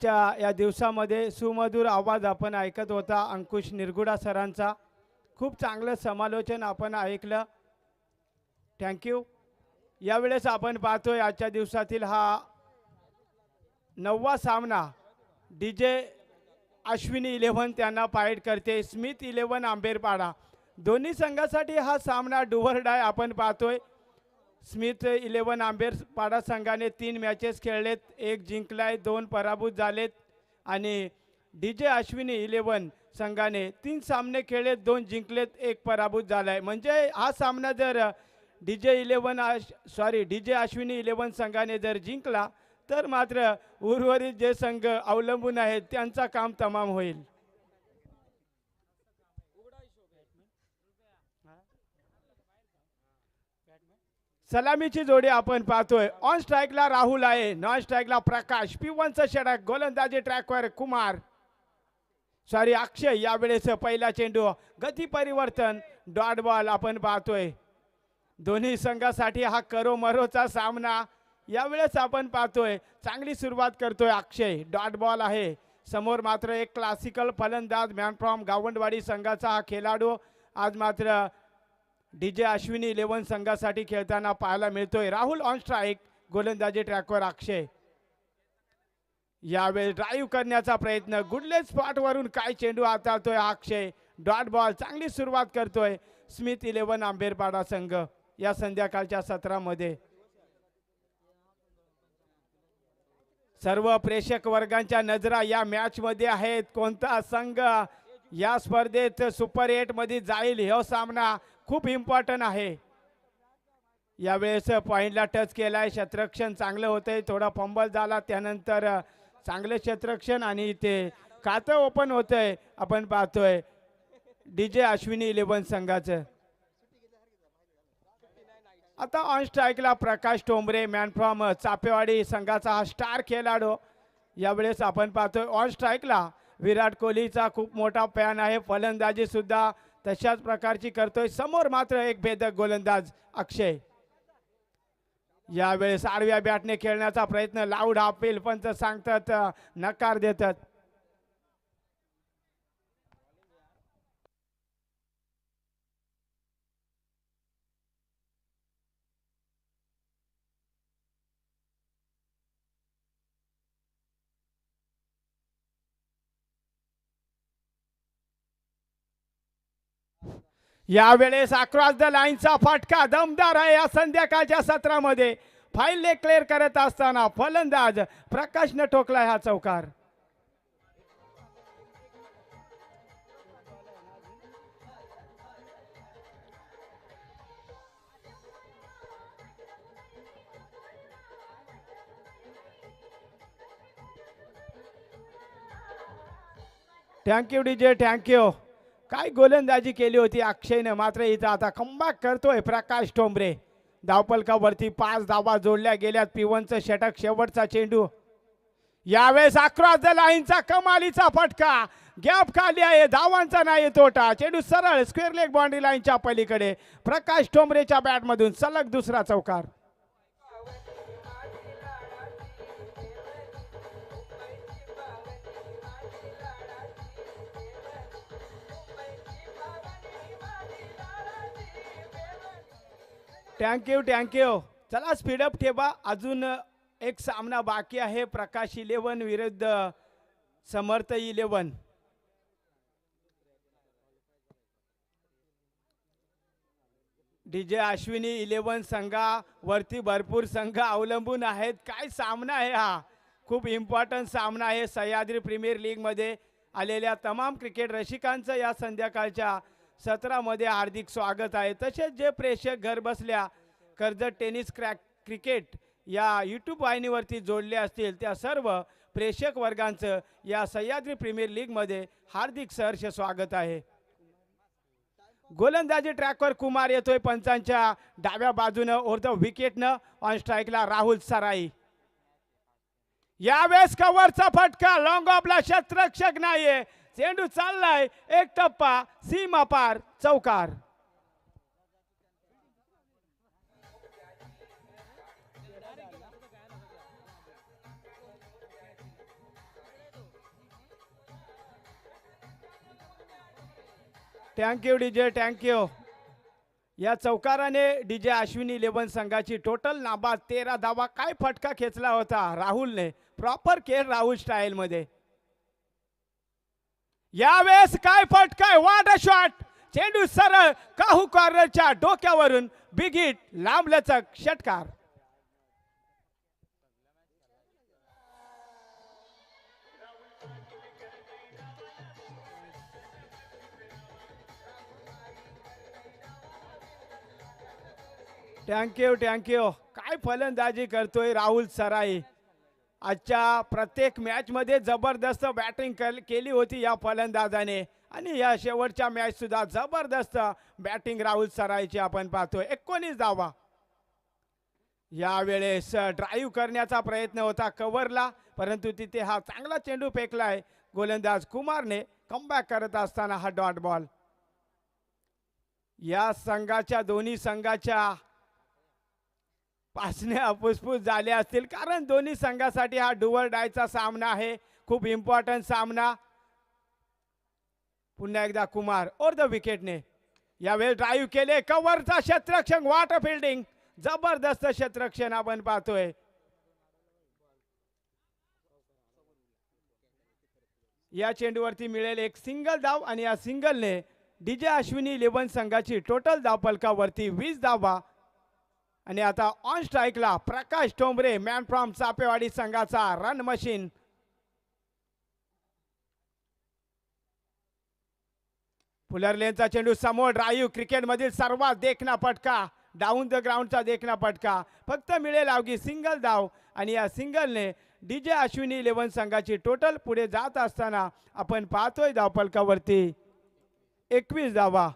च्या या दिवसामध्ये सुमधुर आवाज आपण ऐकत होता अंकुश निरगुडा सरांचा. खूप चांगलं समालोचन आपण ऐकलं. थँक्यू. यावेळेस आपण पाहतोय आजच्या दिवसातील हा 9वा सामना. डीजे अश्विनी 11 त्यांना फाईट करते स्मिथ 11 आंबेरपाडा. दोन्ही संघासाठी हा सामना डुवर डाय आपण पाहतोय. स्मिथ 11 आंबेरपाडा संघाने 3 मॅचेस खेळलेत, 1 जिंकलाय, 2 पराभूत झालेत. आणि डीजे अश्विनी 11 संघाने 3 सामने खेळलेत, 2 जिंकलेत, 1 पराभूत झालाय. म्हणजे हा सामना जर डीजे अश्विनी 11 संघाने जर जिंकला तर मात्र उर्वरित जे संघ अवलंबून आहेत त्यांचा काम तमाम होईल. सलामीची जोडी आपण पाहतोय. ऑन स्ट्राईकला राहुल आहे, नॉन स्ट्राईकला प्रकाश. P1चं षटक, गोलंदाजी ट्रॅकवर कुमार अक्षय. यावेळेस पहिला चेंडू, गती परिवर्तन, डॉट बॉल आपण पाहतोय. दोन्ही संघासाठी हा करोमरोचा सामना. यावेळेस आपण पाहतोय चांगली सुरुवात करतोय अक्षय, डॉट बॉल आहे. समोर मात्र एक क्लासिकल फलंदाज मॅन फ्रॉम गावंडवाडी संघाचा हा खेळाडू आज मात्र डीजे अश्विनी 11 संघासाठी खेळताना पाहायला मिळतोय. राहुल ऑन स्ट्राईक, गोलंदाजी ट्रॅकवर अक्षय. यावेळी ड्राईव्ह करण्याचा प्रयत्न, गुडले स्पॉट वरून काय चेंडू हाताळतोय अक्षय, डॉट बॉल. चांगली सुरुवात करतोय स्मिथ 11 आंबेरपाडा संघ या संध्याकाळच्या सत्रामध्ये. सर्व प्रेक्षक वर्गांच्या नजरा या मॅच मध्ये आहेत. कोणता संघ या स्पर्धेत सुपर 8 मध्ये जाईल हा सामना खूप इम्पॉर्टंट आहे. यावेळेस पॉइंटला टच केलाय, क्षेत्ररक्षण चांगलं होतंय, थोडा फंबल झाला, त्यानंतर चांगले क्षेत्ररक्षण आणि ते खातं ओपन होतंय. आपण पाहतोय डीजे अश्विनी 11 संघाचं. आता on स्ट्राईकला Prakash Tombre, man from चापेवाडी संघाचा हा स्टार खेळाडू. यावेळेस आपण पाहतोय ऑन स्ट्राईकला विराट कोहलीचा खूप मोठा फॅन आहे, फलंदाजी सुद्धा तशाच प्रकारची करतोय. समोर मात्र एक भेदक गोलंदाज अक्षय. यावेळेस आडव्या बॅटने खेळण्याचा प्रयत्न, लाऊड अपील, पंच सांगतात नकार देतात. यावेळेस अक्रॉस द लाईनचा फटका दमदार आहे या संध्याकाळच्या सत्रामध्ये. फाईल क्लिअर करत असताना फलंदाज प्रकाशने ठोकलाय हा चौकार. Thank you DJ, thank you. काय गोलंदाजी केली होती अक्षयने, मात्र इथं आता कमबॅक करतोय प्रकाश टोंबरे. धावपलकावरती 5 धावा जोडल्या गेल्यात. P1चं षटक, शेवटचा चेंडू. यावेळेस अक्रॉस द लाईनचा कमालीचा फटका, गॅप खाली आहे, धावांचा नाही तोटा. चेंडू सरळ स्क्वेअर लेग बाउंड्री लाईनच्या पलीकडे. प्रकाश टोंबरेच्या बॅटमधून सलग दुसरा चौकार. Thank you, thank you. चला स्पीडअप ठेवा, अजून एक सामना बाकी आहे. प्रकाश 11 विरुद्ध समर्थ 11. डीजे अश्विनी 11 संघावरती भरपूर संघ अवलंबून आहेत. काय सामना आहे हा, खूप इम्पॉर्टंट सामना आहे. सह्याद्री प्रीमियर लीग मध्ये आलेल्या तमाम क्रिकेट रसिकांचं या संध्याकाळच्या सत्रामध्ये हार्दिक स्वागत आहे. तसेच जे प्रेक्षक घर बसल्या कर्जत टेनिस क्रिकेट या यूट्यूब वाहिनीवरती जोडले असतील त्या सर्व प्रेक्षक वर्गांचं या सह्याद्री प्रीमियर लीग मध्ये हार्दिक सहर्ष स्वागत आहे. गोलंदाजी ट्रॅकवर कुमार येतोय पंचांच्या डाव्या बाजूनं ओर द विकेटनं. ऑन स्ट्राईकला राहुल सराई. यावेळेस कव्हरचा फटका, लॉंग ऑफला क्षेत्ररक्षक नाहीये, चेंडू चाललाय एक टप्पा सीमा पार, चौकार. Thank you DJ, thank you. या चौकाराने डीजे अश्विनी 11 संघाची टोटल नाबाद 13 धावा. काय फटका खेचला होता राहुलने, प्रॉपर खेळ राहुल स्टाईल मध्ये. यावेळेस काय फटका, वाट अ शॉट. चेंडू सरळ काहू कॉर्नरच्या डोक्यावरून बिग हिट, लांबलचक षटकार. Thank you, thank you. काय फलंदाजी करतोय राहुल सराई. आजच्या प्रत्येक मॅच मध्ये जबरदस्त बॅटिंग केली होती या फलंदाजाने आणि या शेवटच्या मॅच सुद्धा जबरदस्त बॅटिंग राहुल सराईची आपण पाहतोय. 19 धावा. यावेळेस ड्राईव्ह करण्याचा प्रयत्न होता कव्हरला, परंतु तिथे हा चांगला चेंडू फेकलाय गोलंदाज कुमारने. कमबॅक करत असताना हा डॉट बॉल. या संघाच्या दोन्ही संघाच्या पासण्या फुसफुस झाल्या असतील, कारण दोन्ही संघासाठी हा डुअर डायचा सामना आहे, खूप इम्पॉर्टंट सामना. पुन्हा एकदा कुमार ओर द विकेटने यावेळी ड्राईव्ह केले. कव्हरचा क्षेत्ररक्षण, वाटर फिल्डिंग, जबरदस्त क्षेत्ररक्षण आपण पाहतोय. या चेंडूवरती मिळेल एक सिंगल धाव आणि या सिंगलने डीजे अश्विनी 11 संघाची टोटल धावफलकावरती 20 धावा. आणि आता on स्ट्राईकला Prakash Tombre, man from चापेवाडी संघाचा रन मशीन. फुलर लेनचा चेंडू समोर, ड्राईव्ह, क्रिकेट मधील सर्वात देखणा फटका, डाऊन द ग्राउंडचा देखणा फटका. फक्त मिळेल अवघी सिंगल धाव आणि या सिंगलने डीजे अश्विनी 11 संघाची टोटल पुढे जात असताना आपण पाहतोय धावफलकावरती 21 धावा.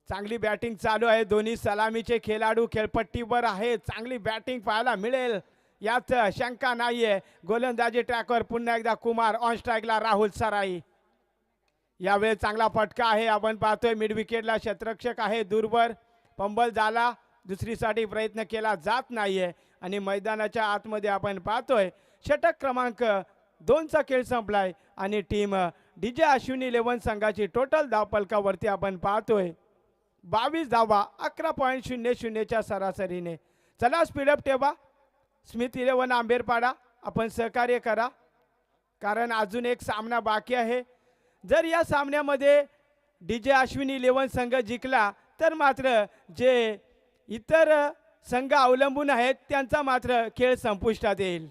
चांगली बॅटिंग चालू आहे. दोन्ही सलामीचे खेळाडू खेळपट्टीवर आहेत. चांगली बॅटिंग पाहायला मिळेल यात शंका नाहीये. गोलंदाजी ट्रॅकवर पुन्हा एकदा कुमार, ऑन स्ट्राईकला राहुल सराई. यावेळी चांगला फटका आहे, आपण पाहतोय मिड विकेटला क्षेत्ररक्षक आहे दूरवर. पंबल झाला, दुसरीसाठी प्रयत्न केला जात नाहीये आणि मैदानाच्या आतमध्ये आपण पाहतोय षटक क्रमांक 2चा खेळ संपलाय आणि टीम डीजे अश्विनी 11 संघाची टोटल धावफलकावरती आपण पाहतोय 22 धावा 11.00च्या सरासरीने. चला स्पीडअप ठेवा. स्मिथ 11 आंबेरपाडा आपण सहकार्य करा, कारण अजून एक सामना बाकी आहे. जर या सामन्यामध्ये डीजे अश्विनी 11 संघ जिंकला तर मात्र जे इतर संघ अवलंबून आहेत त्यांचा मात्र खेळ संपुष्टात येईल.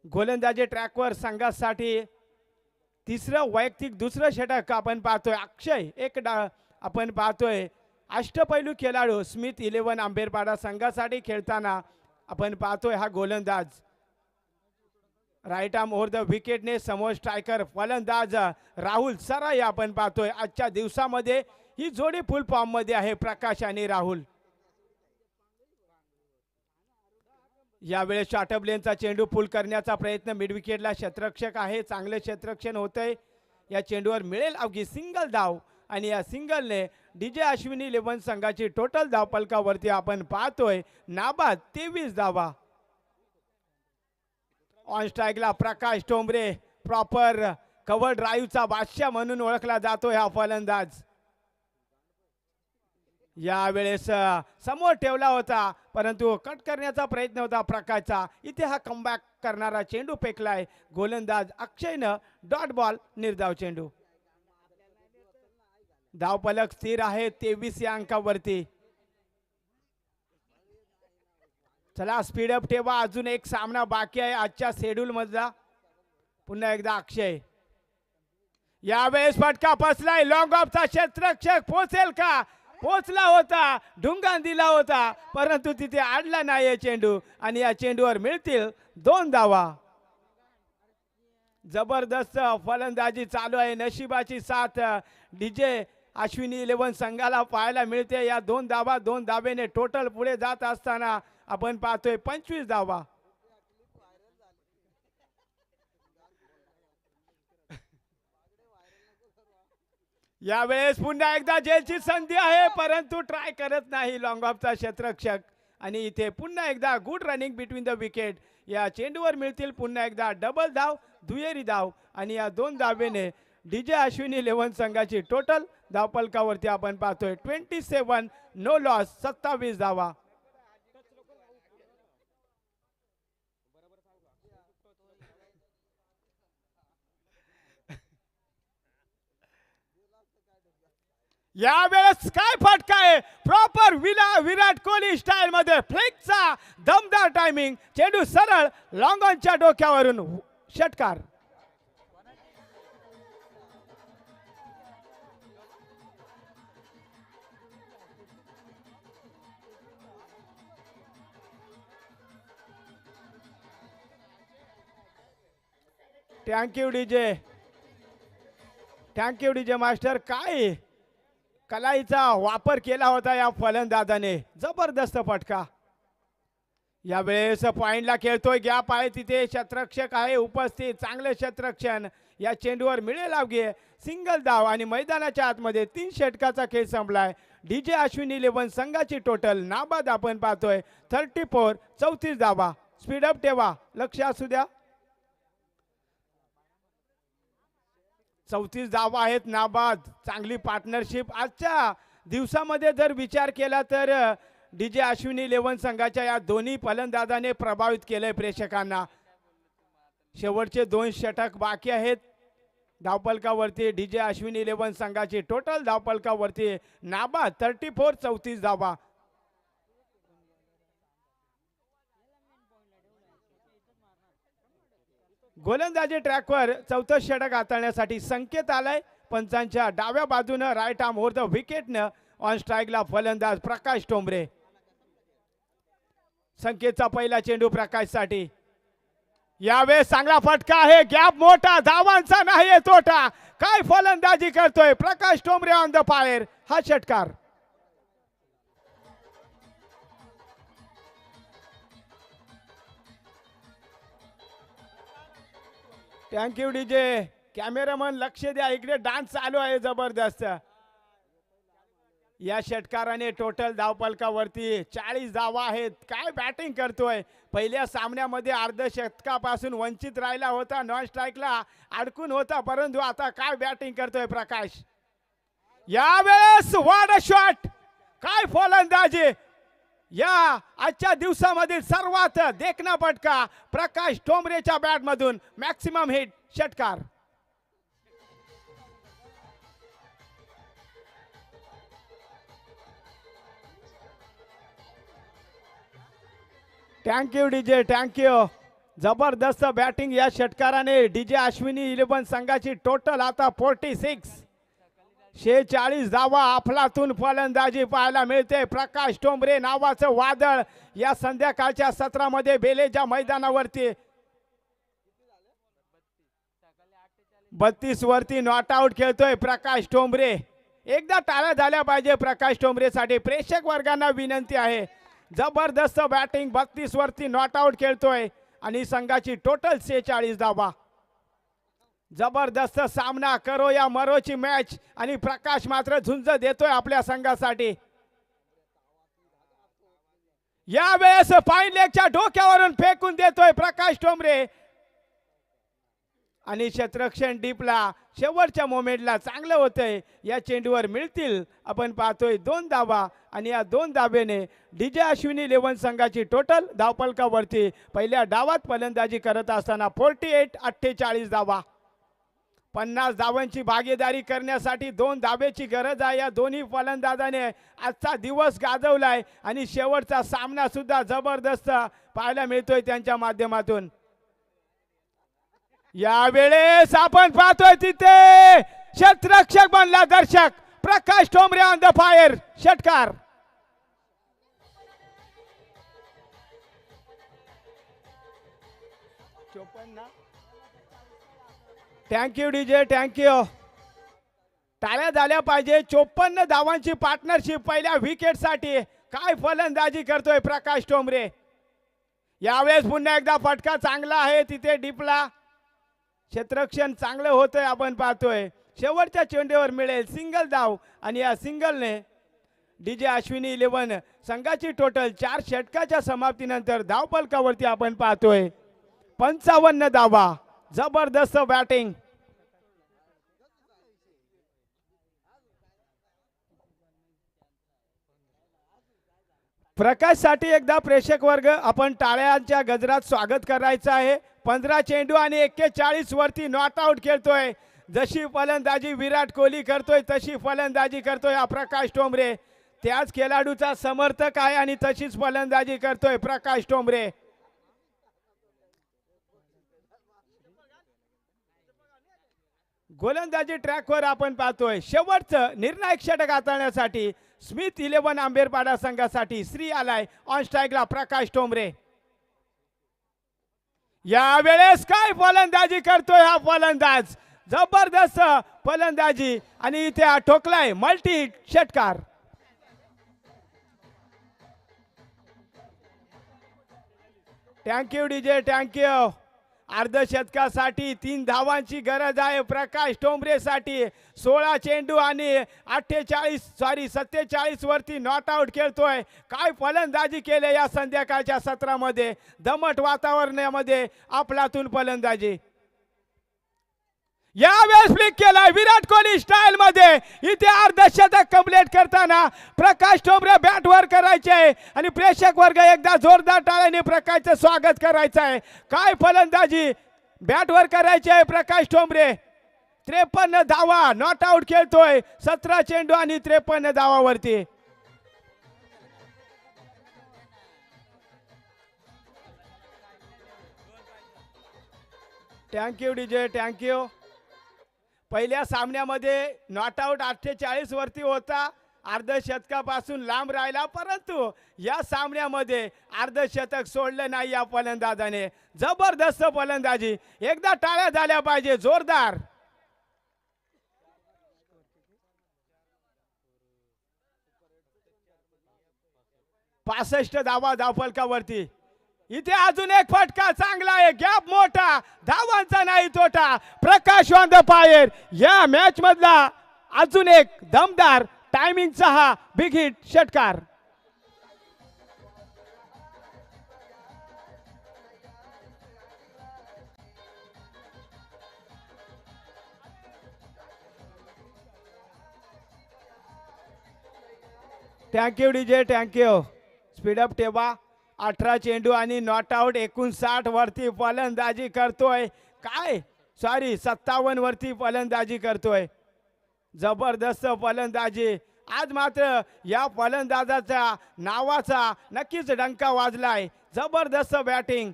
गोलंदाजी ट्रॅकवर संघासाठी तिसरं वैयक्तिक दुसरं षटक आपण पाहतोय. अक्षय आपण पाहतोय अष्टपैलू खेळाडू स्मिथ 11 आंबेरपाडा संघासाठी खेळताना आपण पाहतोय हा गोलंदाज. राईट आर्म ओव्हर द विकेटने समोर स्ट्रायकर फलंदाज राहुल सराई आपण पाहतोय. आजच्या दिवसामध्ये ही जोडी फुल फॉर्म मध्ये आहे, प्रकाश आणि राहुल. यावेळेस शॉर्टअप लेनचा चेंडू पुल करण्याचा प्रयत्न, मिड विकेटला क्षेत्ररक्षक आहे, चांगले क्षेत्ररक्षण होतंय. या चेंडूवर मिळेल अवघी सिंगल धाव आणि या सिंगलने डीजे अश्विनी 11 संघाची टोटल धावफलकावरती आपण पाहतोय नाबाद 23 धावा. On स्ट्राईकला Prakash Tombre, proper cover ड्राईव्हचा बादशाह म्हणून ओळखला जातोय हा फलंदाज. यावेळेस समोर ठेवला होता परंतु कट करण्याचा प्रयत्न होता प्रकाशचा. इथे हा कमबॅक करणारा चेंडू फेकलाय गोलंदाज अक्षयनं. डॉट बॉल, निर्धाव चेंडू. धावफलक स्थिर आहे 23 या अंकावरती. चला स्पीडअप ठेवा, अजून एक सामना बाकी आहे आजच्या शेड्यूल मधला. पुन्हा एकदा अक्षय. यावेळेस फटका फसलाय, लॉंग ऑफचा क्षेत्ररक्षक पोहोचेल का? पोचला होता, ढुंगान दिला होता परंतु तिथे आडला नाही चेंडू आणि या चेंडूवर मिळतील 2 धावा. जबरदस्त फलंदाजी चालू आहे, नशिबाची साथ डीजे अश्विनी 11 संघाला पाहायला मिळते. या 2 धावा, 2 धावेने टोटल पुढे जात असताना आपण पाहतोय 25 धावा. यावेळेस पुन्हा एकदा जेलची संधी आहे परंतु ट्राय करत नाही लॉंग ऑफचा क्षेत्ररक्षक आणि इथे पुन्हा एकदा good running between the wicket. या चेंडूवर मिळतील पुन्हा एकदा डबल धाव, दुहेरी धाव आणि या 2 धावेने डीजे अश्विनी 11 संघाची टोटल धावफलकावरती आपण पाहतोय 27 नो लॉस, 27 धावा. यावेळेस काय फटका आहे, प्रॉपर विराट कोहली स्टाईल मध्ये फ्लिकचा दमदार टायमिंग, चेंडू सरळ लॉंग ऑनच्या डोक्यावरून षटकार. Thank you DJ, thank you DJ master. काय कलाईचा वापर केला होता या फलंदाजाने, जबरदस्त फटका. यावेळेस पॉइंटला खेळतोय, गॅप आहे तिथे, क्षेत्ररक्षक आहे उपस्थित, चांगले क्षेत्ररक्षण. या चेंडूवर मिळेल अवघे सिंगल धाव आणि मैदानाच्या आतमध्ये 3 षटकाचा खेळ संपलाय. डीजे अश्विनी 11 संघाची टोटल नाबाद आपण पाहतोय 34, 34 धावा. स्पीडअप ठेवा, लक्ष असू द्या. 34 धावा आहेत नाबाद. चांगली पार्टनरशिप आजच्या दिवसामध्ये जर विचार केला तर डीजे अश्विनी 11 संघाच्या या दोन्ही फलंदाजाने प्रभावित केलंय प्रेक्षकांना. शेवटचे 2 षटक बाकी आहेत. धावफलकावरती डीजे अश्विनी 11 संघाची टोटल धावफलकावरती नाबाद 34, 34 धावा. गोलंदाजी ट्रॅकवर 4थं षटक हाताळण्यासाठी संकेत आलाय पंचांच्या डाव्या बाजूनं. राईट आर्म ओव्हर द विकेटनं ऑन स्ट्राईकला फलंदाज प्रकाश टोंबरे. संकेतचा पहिला चेंडू प्रकाशसाठी. यावेळेस चांगला फटका आहे, गॅप मोठा, धावांचा नाही तोटा. काय फलंदाजी करतोय प्रकाश टोंबरे ऑन द फायर, हा षटकार. Thank you DJ. कॅमेरामन लक्ष द्या, इकडे डान्स चालू आहे जबरदस्त. या षटकाराने टोटल धावफलकावरती 40 धावा आहेत. काय बॅटिंग करतोय. पहिल्या सामन्यामध्ये अर्धशतकापासून वंचित राहिला होता, नॉन स्ट्राईकला अडकून होता, परंतु आता काय बॅटिंग करतोय प्रकाश. यावेळेस व्हाट अ शॉट, काय फलंदाजी. या आजच्या दिवसामधील सर्वात देखणा फटका प्रकाश टोंबरेच्या बॅट मधून, मॅक्सिमम हिट, षटकार. Thank you DJ, thank you. जबरदस्त बॅटिंग या षटकाराने डीजे अश्विनी 11 संघाची टोटल आता 46, 46 धावा. अफलातून फलंदाजी पाहायला मिळते. प्रकाश टोंबरे नावाचं वादळ या संध्याकाळच्या सत्रामध्ये बेलेच्या मैदानावरती 32 वरती नॉट आउट खेळतोय प्रकाश टोंबरे. एकदा टाळ्या झाल्या पाहिजे प्रकाश टोंबरेसाठी. प्रेक्षक वर्गांना विनंती आहे. जबरदस्त बॅटिंग, 32 वरती नॉट आउट खेळतोय आणि संघाची टोटल 46 धावा. जबरदस्त सामना, करो या मरोची मॅच आणि प्रकाश मात्र झुंज देतोय आपल्या संघासाठी. यावेळेस फाईन लेगच्या डोक्यावरून फेकून देतोय प्रकाश टोंबरे आणि क्षेत्ररक्षण डीपला. शेवटच्या मोमेंटला चांगलं होतंय. या चेंडूवर मिळतील आपण पाहतोय 2 धावा आणि या 2 धावेने डीजे अश्विनी 11 संघाची टोटल धावफलकावरती पहिल्या डावात फलंदाजी करत असताना 48, 48 धावा. 50 धावांची भागीदारी करण्यासाठी 2 धावेची गरज आहे. या दोन्ही फलंदाजाने आजचा दिवस गाजवलाय आणि शेवटचा सामना सुद्धा जबरदस्त पाहायला मिळतोय त्यांच्या माध्यमातून. यावेळेस आपण पाहतोय तिथे क्षेत्ररक्षक बनला दर्शक प्रकाश टोंबरे ऑन द फायर, षटकार. Thank you DJ, thank you. टाळ्या झाल्या पाहिजे. 54 धावांची पार्टनरशिप पहिल्या विकेटसाठी. काय फलंदाजी करतोय प्रकाश टोंबरे. यावेळेस पुन्हा एकदा फटका चांगला आहे तिथे डीपला. क्षेत्ररक्षण चांगलं होतंय आपण पाहतोय. शेवटच्या चेंडूवर मिळेल सिंगल धाव आणि या सिंगलने डीजे अश्विनी 11 संघाची टोटल 4 षटकाच्या समाप्तीनंतर धावफलकावरती आपण पाहतोय 55 धावा. जबरदस्त बॅटिंग. प्रकाशसाठी एकदा प्रेक्षक वर्ग आपण टाळ्यांच्या गजरात स्वागत करायचं आहे. 15 चेंडू आणि 41 वरती नॉट आउट खेळतोय. जशी फलंदाजी विराट कोहली करतोय तशी फलंदाजी करतोय हा प्रकाश ठोंबरे. त्याच खेळाडूचा समर्थक आहे आणि तशीच फलंदाजी करतोय प्रकाश ठोंबरे. गोलंदाजी ट्रॅकवर आपण पाहतोय. शेवटचं निर्णायक षटक हाताळण्यासाठी स्मिथ 11 आंबेरपाडा संघासाठी श्री आलाय. ऑन स्ट्राईकला प्रकाश ठोंबरे. यावेळेस काय फलंदाजी करतोय हा फलंदाज. जबरदस्त फलंदाजी आणि इथे ठोकलाय मल्टी षटकार. Thank you DJ thank you. अर्धशतकासाठी 3 धावांची गरज आहे प्रकाश ठोंबरेसाठी. 16 चेंडू आणि 47 वरती नॉट आउट खेळतोय. काय फलंदाजी केले या संध्याकाळच्या सत्रामध्ये. दमट वातावरणामध्ये आपलातून फलंदाजी. यावेळेस फ्लिक केलाय विराट कोहली स्टाईल मध्ये. इथे अर्धशतक कंप्लीट करताना प्रकाश ठोंबरे बॅट वर करायचे आणि प्रेक्षक वर्ग एकदा जोरदार टाळ्याने प्रकाशचं स्वागत करायचं आहे. काय फलंदाजी बॅट वर करायची आहे प्रकाश ठोंबरे. 53 धावा नॉट आउट खेळतोय. 17 चेंडू आणि 53 धावावरती. Thank you DJ thank you. पहिल्या सामन्यामध्ये नॉट आउट 48 वरती होता. अर्धशतकापासून लांब राहिला परंतु या सामन्यामध्ये अर्धशतक सोडलं नाही या फलंदाजाने. जबरदस्त फलंदाजी. एकदा टाळ्या झाल्या पाहिजे जोरदार. पासष्ट धावा धावफलकावरती. इथे अजून एक फटका चांगला आहे. गॅप मोठा. धावांचा नाही तोटा. प्रकाश ऑन द फायर. या मॅच मधला अजून एक दमदार टायमिंगचा हा बिग हिट षटकार. Thank you DJ thank you. स्पीडअप ठेवा. 18 चेंडू आणि नॉट आउट. 59 वरती फलंदाजी करतोय. 57 वरती फलंदाजी करतोय. जबरदस्त फलंदाजी. आज मात्र या फलंदाजाच्या नावाचा नक्कीच डंका वाजलाय. जबरदस्त बॅटिंग.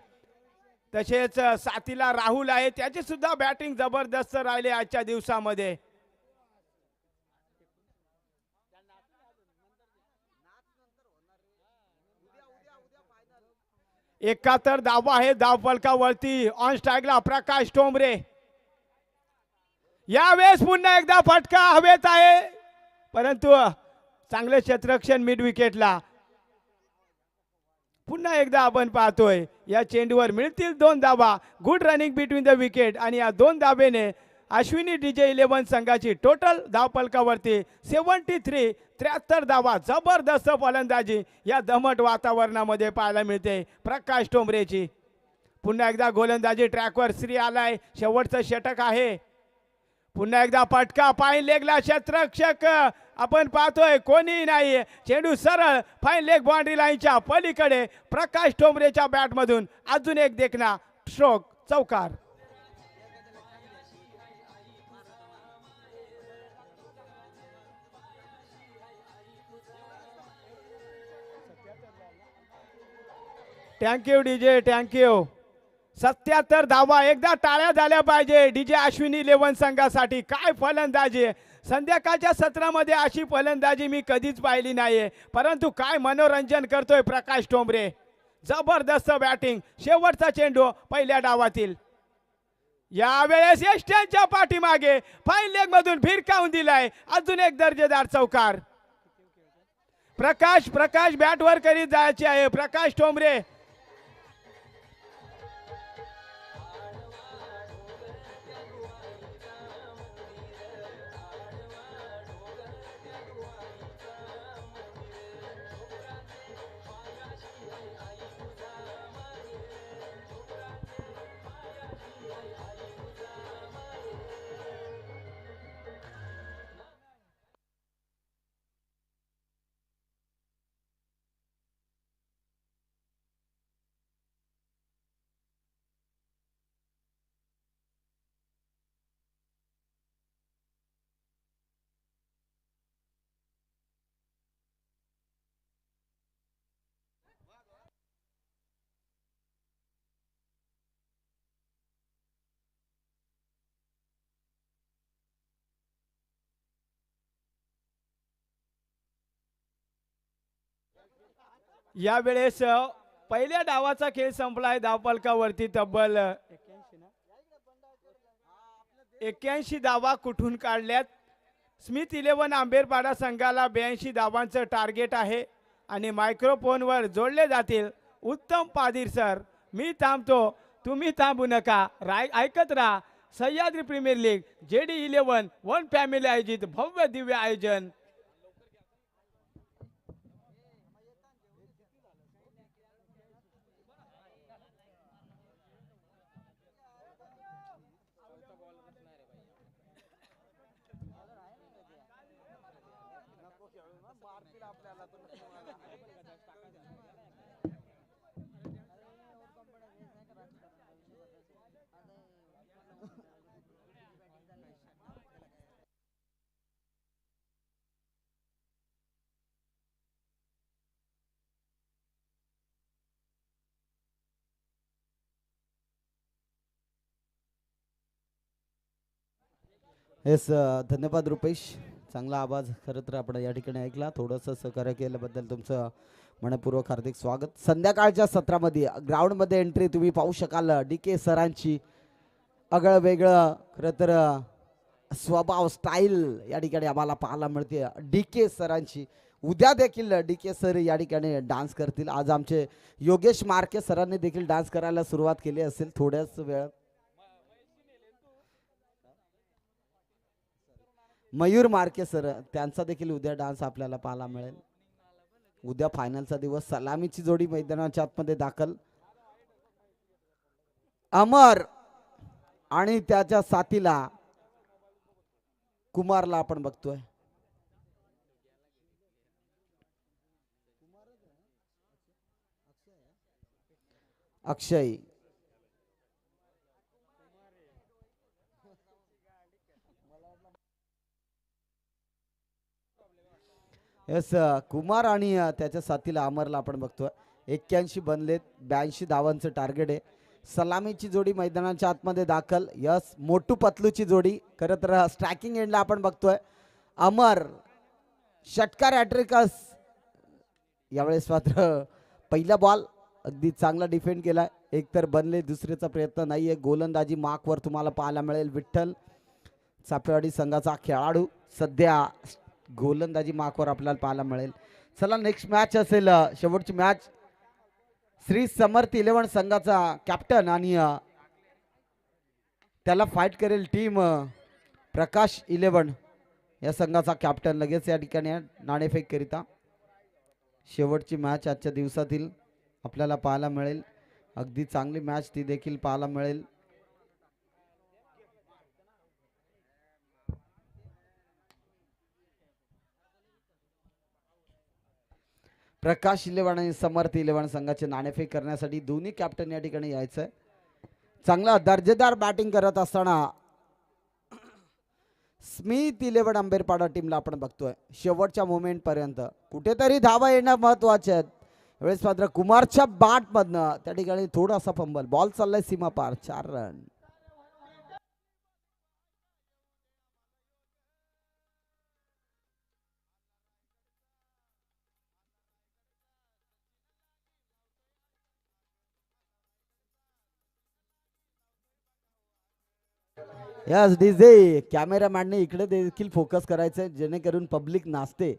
तसेच साथीला राहुल आहे त्याची सुद्धा बॅटिंग जबरदस्त राहिली आजच्या दिवसामध्ये. 71 धावा आहे धावफलकावरती. ऑन स्ट्राईकला प्रकाश ठोंबरे. यावेळेस पुन्हा एकदा फटका हवेत आहे परंतु चांगले क्षेत्ररक्षण मिड विकेटला. पुन्हा एकदा आपण पाहतोय या चेंडूवर मिळतील 2 धावा. Good running between the wicket आणि या 2 धावेने अश्विनी डीजे 11 संघाची टोटल धावफलकावरती 73 धावा. जबरदस्त फलंदाजी या दमट वातावरणामध्ये पाहायला मिळते प्रकाश ठोंबरेची. पुन्हा एकदा गोलंदाजी ट्रॅकवर श्री आलाय. शेवटचं षटक आहे. पुन्हा एकदा फटका फाईन लेगला. क्षेत्ररक्षक आपण पाहतोय कोणी नाही. चेंडू सरळ फाईन लेग बाउंड्री लाईनच्या पलीकडे. प्रकाश ठोंबरेच्या बॅटमधून अजून एक देखना स्ट्रोक चौकार. Thank you DJ thank you. 77 धावा. एकदा टाळ्या झाल्या पाहिजे डीजे अश्विनी 11 संघासाठी. काय फलंदाजी. संध्याकाळच्या सत्रामध्ये अशी फलंदाजी मी कधीच पाहिली नाहीये परंतु काय मनोरंजन करतोय प्रकाश ठोंबरे. जबरदस्त बॅटिंग. शेवटचा चेंडू पहिल्या डावातील. यावेळेस यष्ट्यांच्या पाठीमागे फाईन लेग मधून फिरकावून दिलाय. अजून एक दर्जेदार चौकार. प्रकाश बॅटवर करीत जायचे आहे प्रकाश ठोंबरे. यावेळेस पहिल्या डावाचा खेळ संपलाय. धावफलकावरती तब्बल 81 धावा कुठून काढल्यात. स्मिथ 11 आंबेरपाडा संघाला 82 धावांचं टार्गेट आहे आणि मायक्रोफोनवर जोडले जातील उत्तम पादीर सर. मी थांबतो, तुम्ही थांबू नका. ऐकत राहा. Sahyadri Premier League JD11 one family आयोजित भव्य दिव्य आयोजन. येस धन्यवाद रुपेश. चांगला आवाज खरं तर आपण या ठिकाणी ऐकला. थोडंसं सहकार्य केल्याबद्दल तुमचं मनपूर्वक हार्दिक स्वागत. संध्याकाळच्या सत्रामध्ये ग्राउंडमध्ये एंट्री तुम्ही पाहू शकाल DK सरांची. आगळं वेगळं खरं तर स्वभाव स्टाईल या ठिकाणी आम्हाला पाहायला मिळते DK सरांची. उद्या देखील DK सर या ठिकाणी डान्स करतील. आज आमचे योगेश मार्के सरांनी देखील डान्स करायला सुरुवात केली असेल थोड्याच वेळात. मयूर मार्के सर त्यांचा देखील उद्या डान्स आपल्याला पाहायला मिळेल. उद्या फायनलचा दिवस. सलामीची जोडी मैदानाच्या आतमध्ये दाखल. अमर आणि त्याच्या साथीला कुमारला आपण बघतोय. अक्षय येस कुमार आणि त्याच्या साथीला अमरला आपण बघतोय. 81 बनलेत. 82 धावांचं टार्गेट आहे. सलामीची जोडी मैदानाच्या आतमध्ये दाखल. यस मोटू पतलूची जोडी. खरं तर स्ट्रायकिंग एंडला आपण बघतोय अमर. षटकार हॅट्रिकस. यावेळेस मात्र पहिला बॉल अगदी चांगला डिफेंड केलाय. एकतर बनले दुसऱ्याचा प्रयत्न नाहीये. गोलंदाजी मार्कवर तुम्हाला पाहायला मिळेल. विठ्ठल चापेवाडी संघाचा खेळाडू सध्या गोलंदाजी मार्कवर आपल्याला पाहायला मिळेल. चला नेक्स्ट मॅच असेल शेवटची मॅच. श्री समर्थ 11 संघाचा कॅप्टन आणि त्याला फाईट करेल टीम प्रकाश 11 या संघाचा कॅप्टन. लगेच या ठिकाणी नाणेफेक करिता शेवटची मॅच आजच्या दिवसातील आपल्याला पाहायला मिळेल. अगदी चांगली मॅच ती देखील पाहायला मिळेल. प्रकाश 11 आणि समर्थ 11 संघाचे नाणेफेक करण्यासाठी दोन्ही कॅप्टन या ठिकाणी यायचंय. चांगला दर्जेदार बॅटिंग करत असताना स्मिथ 11 आंबेरपाडा टीमला आपण बघतोय. शेवटच्या मोमेंट पर्यंत कुठेतरी धावा येणं महत्वाचे आहेत. वेळेस मात्र कुमारच्या बॅट मधनं त्या ठिकाणी थोडासा फंबल. बॉल चाललाय सीमा पार. 4 रन. यस डीजे कॅमेरामॅनने इकडे देखील फोकस करायचंय जेणेकरून पब्लिक नाचते.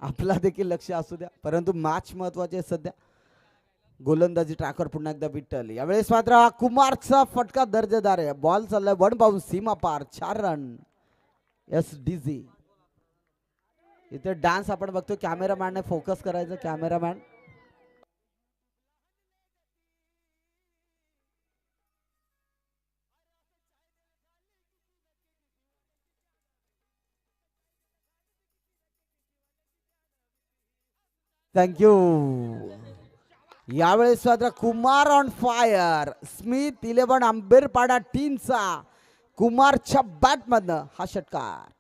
आपला देखील लक्ष असू द्या. परंतु मॅच महत्वाचे सध्या. गोलंदाजी ट्रॅकवर पुन्हा एकदा विठ्ठल. यावेळेस मात्र कुमारचा फटका दर्जेदार आहे. बॉल चाललाय 1 बाउन्स सीमा पार. 4 रन. यस डीजे इथे डान्स आपण बघतो. कॅमेरामॅनने फोकस करायचं. Cameraman thank you. यावेळेस मात्र कुमार ऑन फायर. स्मिथ 11 आंबेरपाडा टीमचा कुमारच्या बॅट मधनं हा षटकार.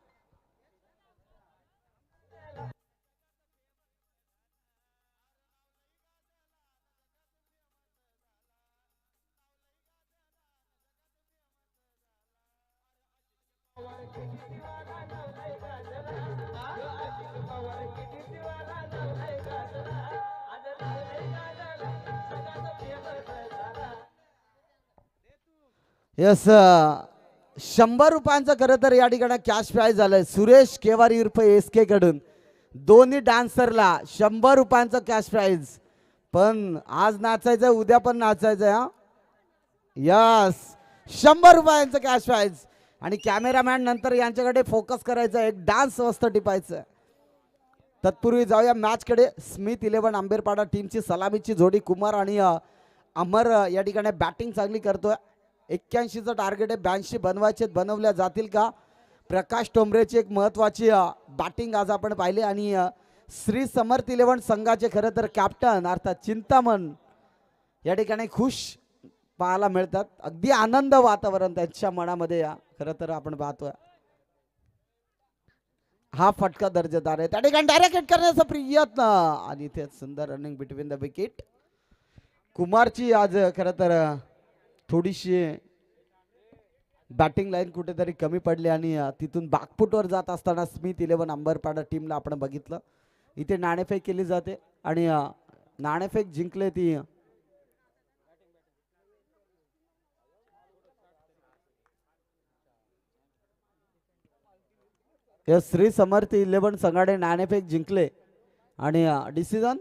यस 100 रुपयांचं खरं तर या ठिकाणी कॅश प्राइज झालंय सुरेश केवारी उर्फ SK कडून. दोन्ही डान्सरला 100 रुपयांचं कॅश प्राइज. पण आज नाचायचं उद्या पण नाचायचं हा. यस 100 रुपयांचं कॅश प्राइज. आणि कॅमेरामॅन नंतर यांच्याकडे फोकस करायचा, एक डान्स मस्त टिपायचं. तत्पूर्वी जाऊया मॅचकडे. स्मिथ 11 आंबेरपाडा टीमची सलामीची जोडी कुमार आणि अमर या ठिकाणी बॅटिंग चांगली करतोय. 81चं टार्गेट आहे, 82 बनवायचे, बनवल्या जातील का? प्रकाश टोंबरेची एक महत्वाची बॅटिंग आज आपण पाहिली. आणि श्री समर्थ 11 संघाचे खरं तर कॅप्टन अर्थात चिंतामण या ठिकाणी खुश पाहायला मिळतात. अगदी आनंद वातावरण त्यांच्या मनामध्ये खरं तर आपण पाहतोय. हा फटका दर्जेदार आहे, त्या ठिकाणी डायरेक्ट हिट करण्याचा प्रयत्न आणि इथे सुंदर रनिंग बिटवीन द विकेट. कुमारची आज खरं तर थोडीशी बॅटिंग लाईन कुठेतरी कमी पडली आणि तिथून बॅकफुटवर जात असताना स्मिथ 11 अंबरपाडा टीमला आपण बघितलं. इथे नाणेफेक केली जाते आणि नाणेफेक जिंकले ती श्री समर्थ 11 संघाने नाणेफेक जिंकले आणि डिसिजन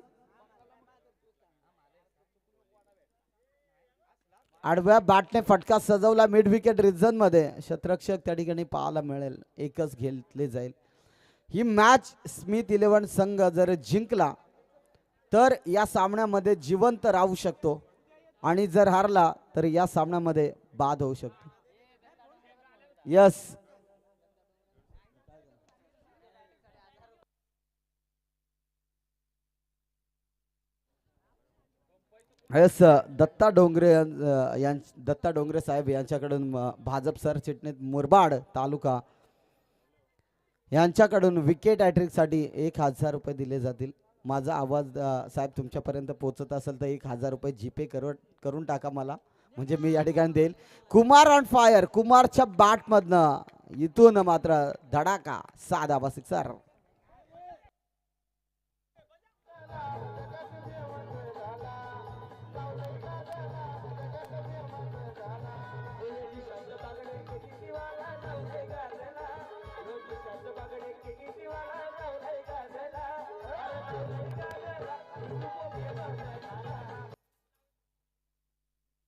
आडव्या बॅटने फटका सजवला मिड विकेट रिजन मध्ये. शतरक्षक त्या ठिकाणी पाहायला मिळेल, एकच घेतले जाईल. ही मॅच स्मिथ 11 संघ जर जिंकला तर या सामन्यामध्ये जिवंत राहू शकतो आणि जर हारला तर या सामन्यामध्ये बाद होऊ शकतो. यस यस दत्ता डोंगरे दत्ता डोंगरे साहेब यांच्याकडून भाजप सरचिटणीस मुरबाड तालुका यांच्याकडून विकेट हॅट्रिकसाठी 1000 रुपये दिले जातील. माझा आवाज साहेब तुमच्यापर्यंत पोहोचत असेल तर 1000 रुपये जीपे करून टाका मला, म्हणजे मी या ठिकाणी देईल. Kumar on fire. कुमारच्या बॅटमधनं इथून मात्र धडाका 6 धावा सिक्सर.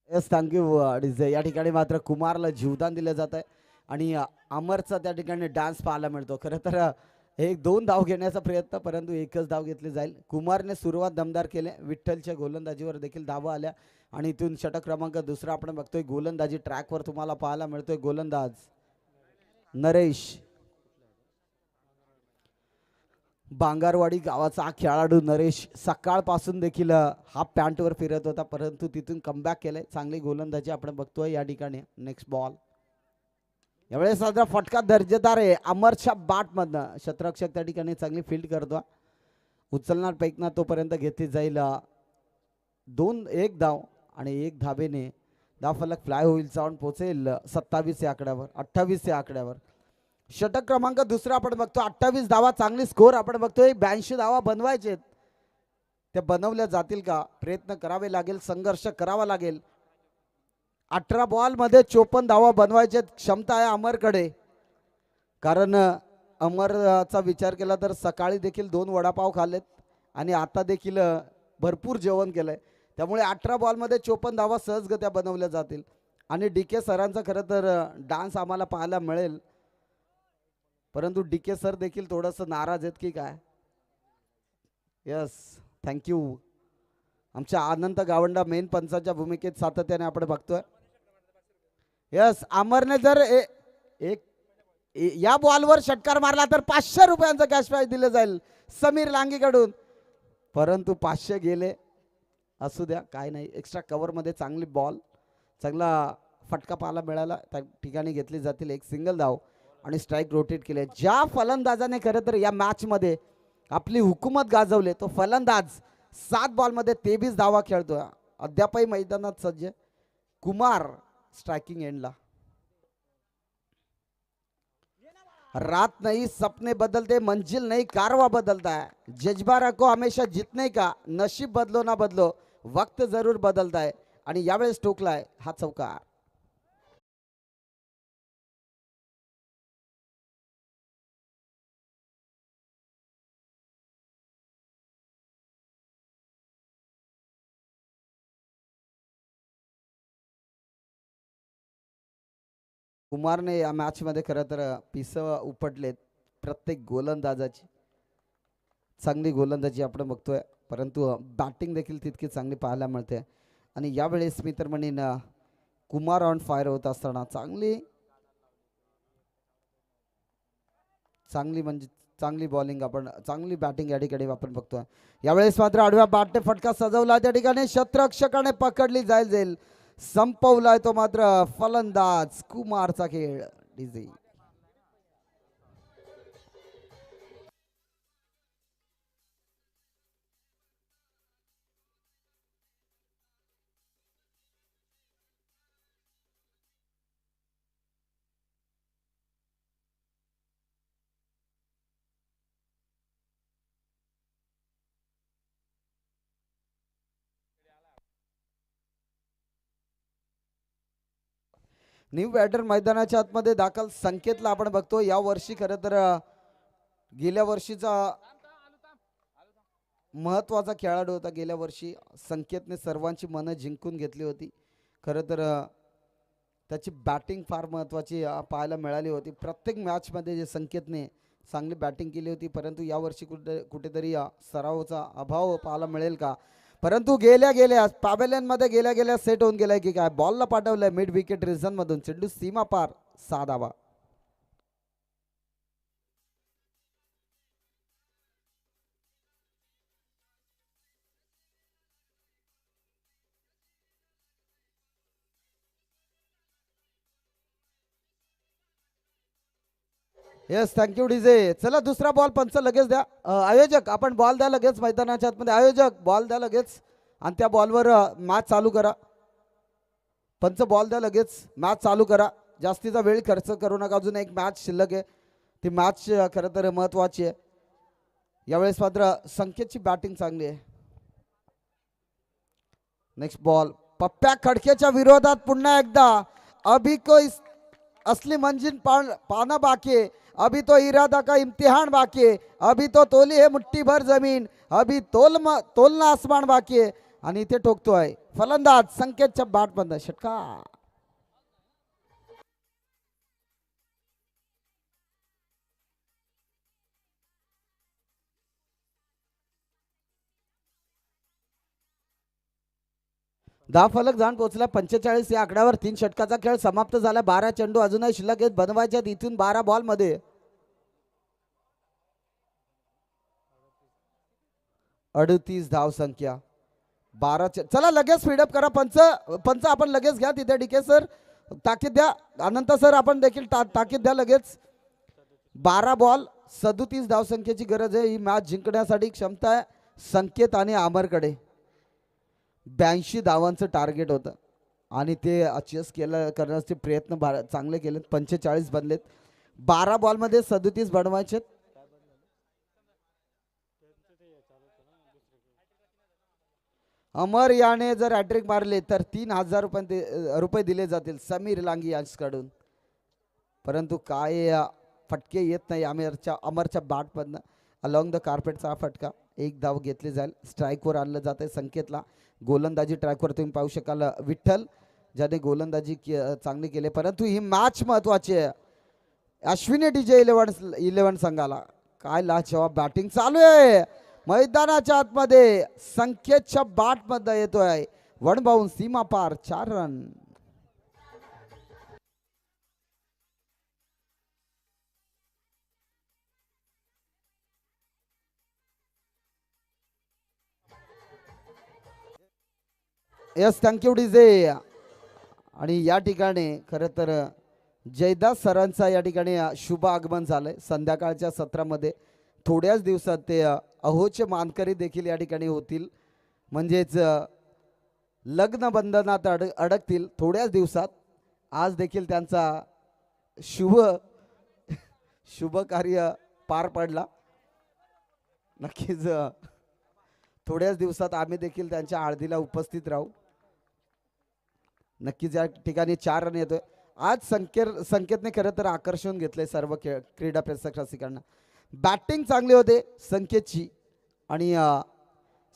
Yes thank you DJ. या ठिकाणी मात्र कुमारला जीवदान दिलं जात आहे आणि अमरचा त्या ठिकाणी डान्स पाहायला मिळतो. खरं तर 1-2 धाव घेण्याचा प्रयत्न, परंतु एकच धाव घेतली जाईल. कुमारने सुरुवात दमदार केले, विठ्ठलच्या गोलंदाजीवर देखील धावा आल्या आणि इथून षटक क्रमांक 2 आपण बघतोय. गोलंदाजी ट्रॅकवर तुम्हाला पाहायला मिळतोय. गोलंदाज नरेश बांगारवाडी गावाचा खेळाडू नरेश सकाळपासून देखील हाफ पॅन्टवर फिरत होता, परंतु तिथून कमबॅक केलंय. चांगली गोलंदाजी आपण बघतोय या ठिकाणी. नेक्स्ट बॉल यावेळेस साजरा फटका दर्जेदार आहे अमरच्या बॅटमधनं. शतरक्षक त्या ठिकाणी चांगली फील्ड करतो, उचलणार पैकणार तोपर्यंत घेतली जाईल 2-1 धाव आणि 1 धावेने धावफलक फ्लाय होईल, जाऊन पोहोचेल 27 या आकड्यावर 28 या आकड्यावर. षटक क्रमांक 2 आपण बघतो. 28 धावा चांगली स्कोर आपण बघतोय. 82 धावा बनवायचे, त्या बनवल्या जातील का? प्रयत्न करावे लागेल, संघर्ष करावा लागेल. 18 बॉल मध्ये 54 धावा बनवायचे क्षमता आहे अमरकडे. कारण अमरचा विचार केला तर सकाळी देखील 2 वडापाव खाल्लेत आणि आता देखील भरपूर जेवण केलंय, त्यामुळे 18 बॉल मध्ये 54 धावा सहजगत्या बनवल्या जातील. आणि DK सरांचा खरं तर डान्स आम्हाला पाहायला मिळेल, परंतु DK सर देखील थोडंसं नाराज आहेत की काय? Yes thank you. आमच्या अनंत गावंडा मेन पंचाच्या भूमिकेत सातत्याने आपण बघतोय. यस अमरने जर या बॉलवर षटकार मारला तर 500 रुपयांचं कॅश प्राइज दिलं जाईल समीर लांगीकडून, परंतु 500 गेले. असू द्या, काय नाही. एक्स्ट्रा कव्हर मध्ये चांगली बॉल, चांगला फटका पाहायला मिळाला, त्या ठिकाणी घेतली जातील 1 सिंगल धाव आणि स्ट्राईक रोटेट केले. ज्या फलंदाजाने खरं तर या मॅच मध्ये आपली हुकूमत गाजवले तो फलंदाज 7 बॉल मध्ये 23 धावा खेळतोय. अद्यापही मैदानात सज्ज कुमार स्ट्राइकिंग एंडला. रात नहीं सपने बदलते, मंजिल नहीं कारवा बदलता है. जज्बा रखो हमेशा जीतने का, नशीब बदलो ना बदलो वक्त जरूर बदलता है. आणि यावेळेस ठोकलाय हा चौकार. कुमारने या मॅचमध्ये खरं तर पिस उपटलेत प्रत्येक गोलंदाजाची. चांगली गोलंदाजी आपण बघतोय, परंतु बॅटिंग देखील तितकी चांगली पाहायला मिळते. आणि यावेळेस मी तर म्हणेन कुमार ऑन फायर होत असताना चांगली म्हणजे चांगली बॉलिंग आपण चांगली बॅटिंग या ठिकाणी आपण बघतोय. यावेळेस मात्र आडव्या बॅटने फटका सजवला त्या ठिकाणी क्षेत्ररक्षकाने पकडली जाईल संपवलाय तो मात्र फलंदाज कुमारचा खेळ. डीजे न्यू बॅटर मैदानाच्या आतमध्ये दाखल संकेतला आपण बघतो. या वर्षी खरं तर गेल्या वर्षीचा महत्वाचा खेळाडू होता. गेल्या वर्षी संकेतने सर्वांची मनं जिंकून घेतली होती. खरं तर त्याची बॅटिंग फार महत्वाची पाहायला मिळाली होती. प्रत्येक मॅचमध्ये जे संकेतने चांगली बॅटिंग केली होती, परंतु यावर्षी कुठेतरी सरावाचा अभाव पाहायला मिळेल का. परंतु गेल्या पॅव्हेलियनमध्ये गेल्या सेट होऊन गेलाय की काय. बॉलला पाठवलंय मिड विकेट रिझन मधून, चेंडू सीमा पार 6 धावा. Yes thank you DJ. चला दुसरा बॉल पंच लगेच द्या. आयोजक आपण बॉल द्या लगेच मैदानाच्या आतमध्ये. आयोजक बॉल द्या लगेच आणि त्या बॉलवर मॅच चालू करा. पंच बॉल द्या लगेच, मॅच चालू करा. जास्तीचा वेळ खर्च करू नका. अजून एक मॅच शिल्लक आहे, ती मॅच खरं तर महत्वाची आहे. यावेळेस मात्र संकेतची बॅटिंग चांगली आहे. नेक्स्ट बॉल पप्प्या खडकेच्या विरोधात पुन्हा एकदा. अभी कोई असली मंजिल पाना बाकी, अभी तो इरादा का इम्तिहान बाकी, अभी तो तोली है मुट्ठी भर जमीन, अभी तोलना आसमान बाकी आहे. आणि इथे ठोकतोय फलंदाज संकेतच्या बॅट बंद. षटका. दहा फलक जाण पोहोचला. 45 या आकड्यावर 3 षटकाचा खेळ समाप्त झाला. 12 चेंडू अजूनही शिल्लक आहेत बनवायच्या. इथून 12 बॉल मध्ये 38 धाव संख्या. 12 चला लगेच स्पीडअप करा. पंच आपण लगेच घ्या तिथे. डीके सर ताकीद द्या. अनंत सर आपण देखील ताकीद द्या लगेच. 12 बॉल 37 धाव संख्येची गरज आहे. ही मॅच जिंकण्यासाठी क्षमता आहे संकेत आणि अमरकडे. 82 धावांचं टार्गेट होतं आणि ते अचीव करण्याचे प्रयत्न चांगले केलेत. 45 बनलेत. 12 बॉलमध्ये 37 बनवायचे. अमर याने जर हॅट्रिक मारले तर 3000 रुपये दिले जातील समीर लांगी यांच्याकडून. परंतु काय फटके येत नाही अमरच्या बॅटमधनं. अलॉंग द कार्पेटचा फटका. 1 धाव घेतली जाईल. स्ट्राईकवर आणलं जाते संकेतला. गोलंदाजी ट्रॅकवर तुम्ही पाहू शकाल विठ्ठल ज्याने गोलंदाजी चांगली केली. परंतु ही मॅच महत्वाची आहे. अश्विनी डीजे 11 संघाला काय लाजवाब बॅटिंग चालू आहे मैदानाच्या आतमध्ये. संकेतच्या बॅटमध्ये येतोय वन बाउंस सीमा पार 4 रन. Yes thank you DJ. आणि या ठिकाणी खरं तर जयदास सरांचा या ठिकाणी शुभ आगमन झालंय संध्याकाळच्या सत्रामध्ये. थोड्याच दिवसात ते अहोचे मानकरी देखील या ठिकाणी होतील, म्हणजेच लग्न बंधनात अडकतील थोड्याच दिवसात. आज देखील त्यांचा शुभ कार्य पार पडला. नक्कीच थोड्याच दिवसात आम्ही देखील त्यांच्या हळदीला उपस्थित राहू. नक्कीच या ठिकाणी 4 रन येतोय आज. संकेतने खरं तर आकर्षण घेतलंय सर्व क्रीडा प्रेक्षक रसिकांना. बॅटिंग चांगली होते संकेतची आणि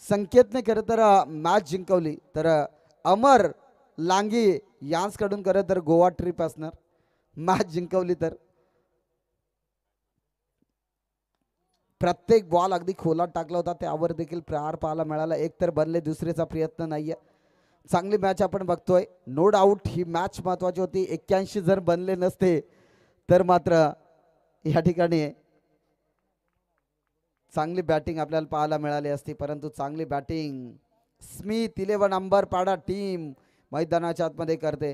संकेतने खरं तर मॅच जिंकवली. तर अमर लांगी यांच्याकडून खरं तर गोवा ट्रिप असणार. मॅच जिंकवली तर प्रत्येक बॉल अगदी खोलात टाकला होता, त्यावर देखील प्रहार पाहायला मिळाला. एक तर बनले दुसरेचा प्रयत्न नाहीये. चांगली मॅच आपण बघतोय. नो डाऊट ही मॅच महत्वाची होती. 81 जर बनले नसते तर मात्र या ठिकाणी चांगली बॅटिंग आपल्याला पाहायला मिळाली असती, परंतु चांगली बॅटिंग स्मिथ 11 नंबर पाडा टीम मैदानाच्या आतमध्ये करते.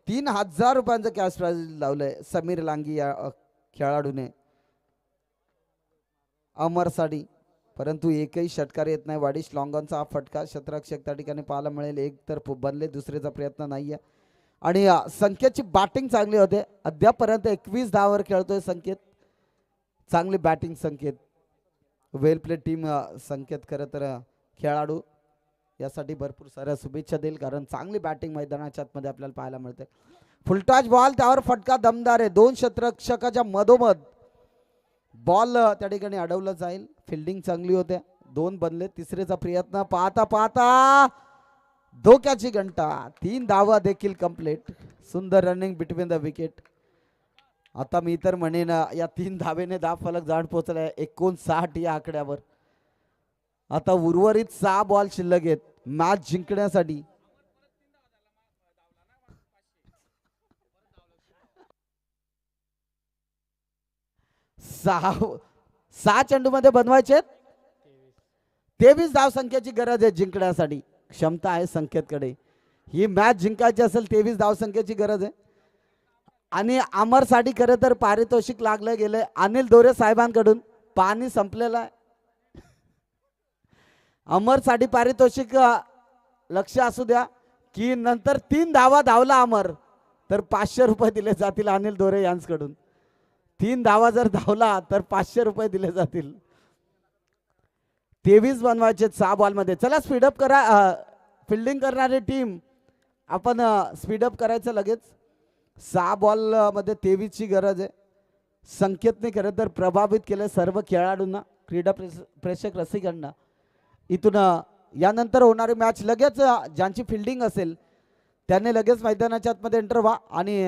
3000 रुपयांचं कॅश प्राइज लावलंय समीर लांगी या खेळाडूने अमरसाठी, परंतु एकही षटकार येत नाही. वाडिश लॉंगॉनचा हा फटका क्षेत्ररक्षक त्या ठिकाणी पाहायला मिळेल. एक तर बनले दुसरेचा प्रयत्न नाहीये आणि संकेतची बॅटिंग चांगली होते. अद्यापर्यंत 21 धावावर खेळतोय संकेत. चांगली बॅटिंग संकेत. वेल प्ले टीम संकेत. खरं तर खेळाडू यासाठी भरपूर साऱ्या शुभेच्छा देईल, कारण चांगली बॅटिंग मैदानाच्या आतमध्ये आपल्याला पाहायला मिळते. फुलटॉच बॉल, त्यावर फटका दमदार आहे. 2 क्षेत्ररक्षकाच्या मधोमध बॉल त्या ठिकाणी अडवलं जाईल. फिल्डिंग चांगली होते. 2 बनले, तिसरेचा प्रयत्न पाहता पाहता धोक्याची घंटा. 3 धावा देखील कंप्लीट. सुंदर रनिंग बिटवीन द विकेट. आता मी तर म्हणेन या 3 धावेने धाव फलक जाण पोहोचलाय 59 या आकड्यावर. आता उर्वरित 6 बॉल शिल्लक आहेत मॅच जिंकण्यासाठी. सहा चेंडू मध्ये बनवायचे. 23 धाव संख्येची गरज आहे जिंकण्यासाठी. क्षमता आहे संकेतकडे. ही मॅच जिंकायची असेल 23 धाव संख्येची गरज आहे. आणि अमरसाठी खरं तर पारितोषिक लागलं गेलंय अनिल दोरे साहेबांकडून. पाणी संपलेलं आहे. अमरसाठी पारितोषिक लक्ष असू द्या की नंतर 3 धावा धावला अमर तर 500 रुपये दिले जातील अनिल दोरे यांच्याकडून. 3 धावा जर धावला तर 500 रुपये दिले जातील. 23 बनवायचे 6 बॉल मध्ये. चला स्पीडअप करा. फिल्डिंग करणारी टीम आपण स्पीडअप करायचं लगेच. 6 बॉल मध्ये 23 ची गरज आहे. संकेतने खरं तर प्रभावित केलं सर्व खेळाडूंना, क्रीडा प्रेक्षक रसिकांना. इथून यानंतर होणारी मॅच लगेच ज्यांची फिल्डिंग असेल त्यांनी लगेच मैदानाच्या आतमध्ये एंटर व्हा. आणि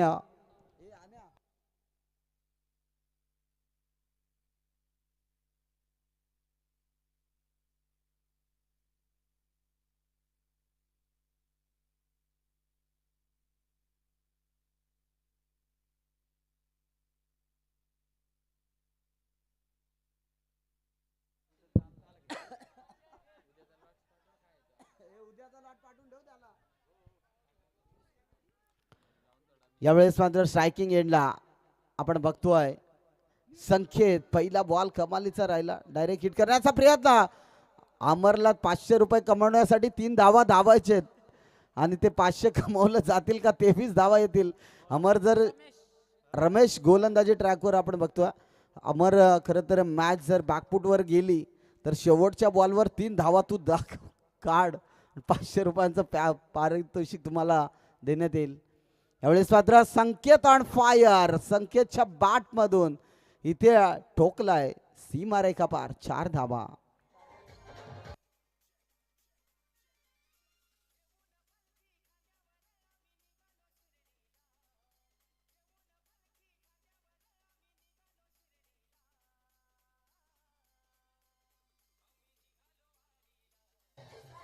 यावेळेस मात्र स्ट्रायकिंग एंडला आपण बघतोय संकेत. पहिला बॉल कमालीचा राहिला. डायरेक्ट हिट करण्याचा प्रयत्न. अमरला 500 रुपये कमवण्यासाठी 3 धावा धावायचे आणि ते 500 कमवलं जातील का 23 धावा येतील. अमर जर रमेश गोलंदाजी ट्रॅकवर आपण बघतोय. अमर खरं तर मॅच जर बॅकफुटवर गेली तर शेवटच्या बॉलवर 3 धावा तू काढ. 500 रुपयांचं पारितोषिक तुम्हाला देण्यात येईल. यावेळेस मात्र संकेत ऑन फायर. संकेतच्या बॅट मधून इथे ठोकलाय सीमारेखा पार. 4 धावा.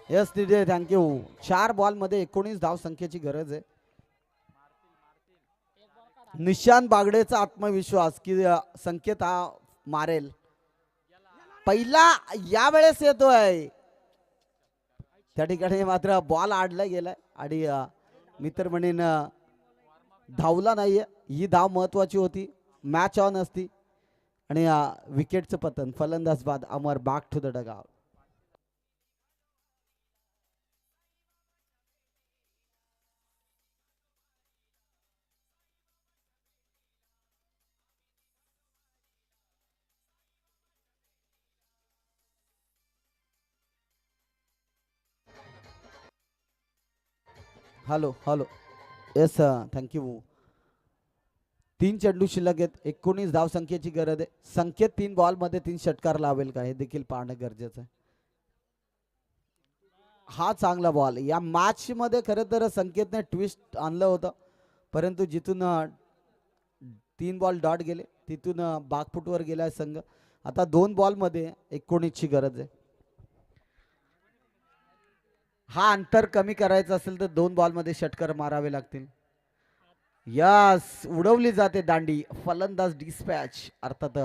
यस तिथे थँक्यू. 4 बॉल मध्ये 19 धाव संख्येची गरज आहे. निशांत बागडेचा आत्मविश्वास की संकेत हा मारेल. पहिला यावेळेस येतोय. त्या ठिकाणी मात्र बॉल आडला गेलाय आणि मी तर म्हणेन धावला नाहीये. ही धाव महत्वाची होती. मॅच ऑन असती. आणि विकेटचं पतन. फलंदाज बाद Amar back to the dugout. Hello hello. Yes thank you. 3 चेंडू शिल्लक आहेत. 19 धाव संख्येची गरज आहे. संकेत 3 बॉल मध्ये 3 षटकार लावेल का हे देखील पाहणं गरजेचं आहे. हा चांगला बॉल. या मॅच मध्ये खरं तर संकेतने ट्विस्ट आणलं होतं, परंतु जिथून 3 बॉल डॉट गेले, तिथून बागफुटवर गेलाय संघ. आता 2 बॉलमध्ये 19ची गरज आहे. हा अंतर कमी करायचं असेल तर 2 बॉलमध्ये षटकर मारावे लागतील. यस, उडवली जाते दांडी. फलंदाज डिस्पॅच अर्थात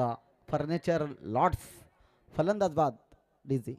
फर्निचर लॉट्स फलंदाज बाद डीजी.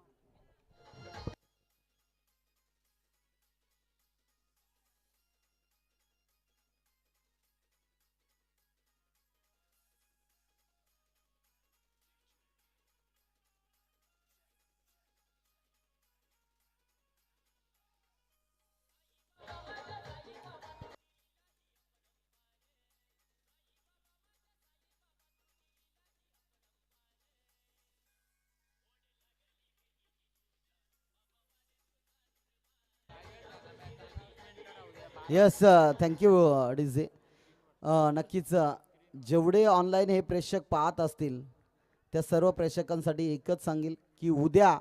Yes, thank you DJ. नक्कीच जेवढे ऑनलाईन हे प्रेक्षक पाहत असतील त्या सर्व प्रेक्षकांसाठी एकच सांगेल की उद्या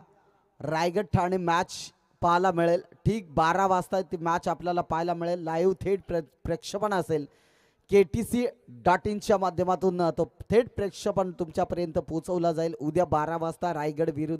रायगड ठाणे मॅच पाहायला मिळेल. ठीक 12 वाजता ती मॅच आपल्याला पाहायला मिळेल. लाईव्ह थेट प्रेक्षेपण असेल. KTC.in च्या माध्यमातून तो थेट प्रेक्षेपण तुमच्यापर्यंत पोहोचवला जाईल. उद्या 12 वाजता रायगड विरुद्ध